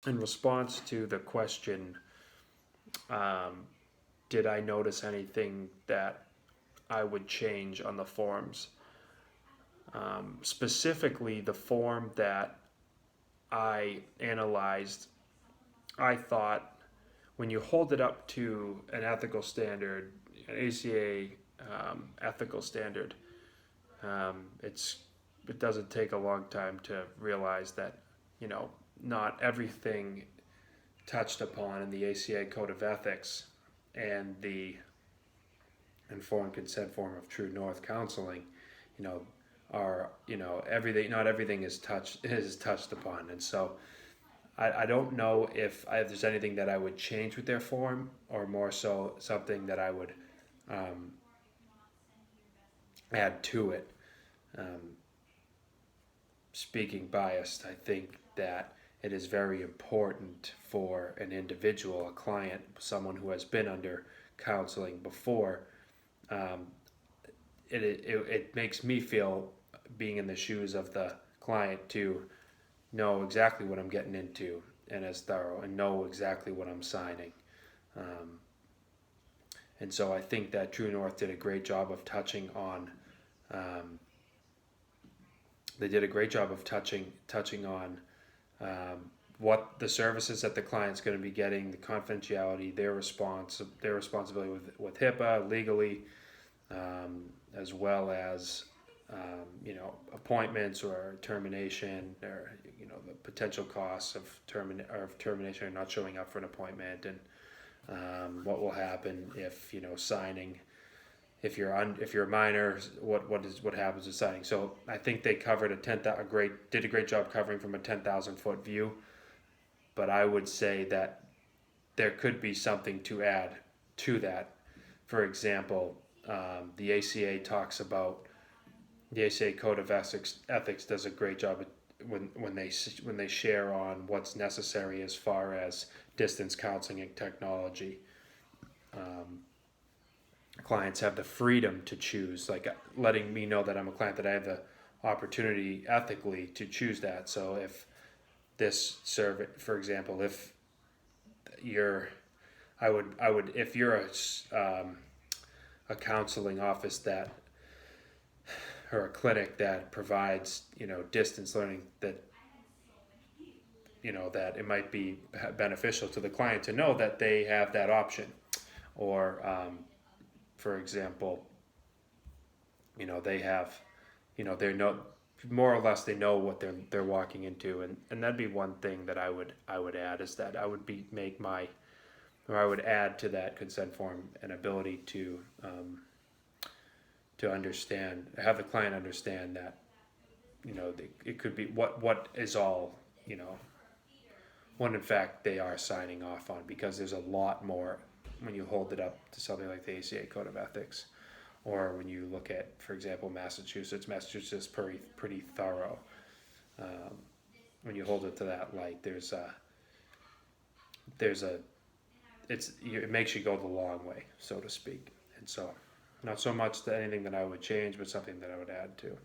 In response to the question, um, did I notice anything that I would change on the forms? Specifically, the form that I analyzed, I thought when you hold it up to an ethical standard, an ACA ethical standard, it's it doesn't take a long time to realize that you know not everything touched upon in the ACA Code of Ethics and the informed consent form of True North counseling, you know, are everything. Not everything is touched upon, and so I don't know if there's anything that I would change with their form, or more so something that I would um, add to it. Um, Speaking biased, I think that it is very important for an individual, a client, someone who has been under counseling before. Um, it makes me feel, being in the shoes of the client, to know exactly what I'm getting into and as thorough and know exactly what I'm signing. Um, and so I think that True North did a great job of touching on. Um, they did a great job of touching on what the services that the client's going to be getting, the confidentiality, their responsibility with HIPAA legally, as well as appointments or termination, or the potential costs of termination or not showing up for an appointment, and what will happen if signing. If you're a minor, what happens with signing? So I think they covered did a great job covering from a 10,000 foot view. But I would say that there could be something to add to that. For example, the ACA talks about the ACA Code of Ethics does a great job when they share on what's necessary as far as distance counseling and technology. Um, Clients have the freedom to choose, like letting me know that I'm a client, that I have the opportunity ethically to choose that. So if this survey, for example, if you're, I would, if you're a counseling office that, or a clinic that provides, distance learning, that it might be beneficial to the client to know that they have that option. Or, for example, they have, they know, more or less they know what they're walking into, and that'd be one thing that I would add, is that I would be make my or I would add to that consent form an ability to understand, have the client understand that it could be what is all, you know what in fact they are signing off on, because there's a lot more when you hold it up to something like the ACA Code of Ethics, or when you look at, for example, Massachusetts is pretty thorough. Um, when you hold it to that light, there's a it makes you go the long way, so to speak. And so, not so much anything that I would change, but something that I would add to.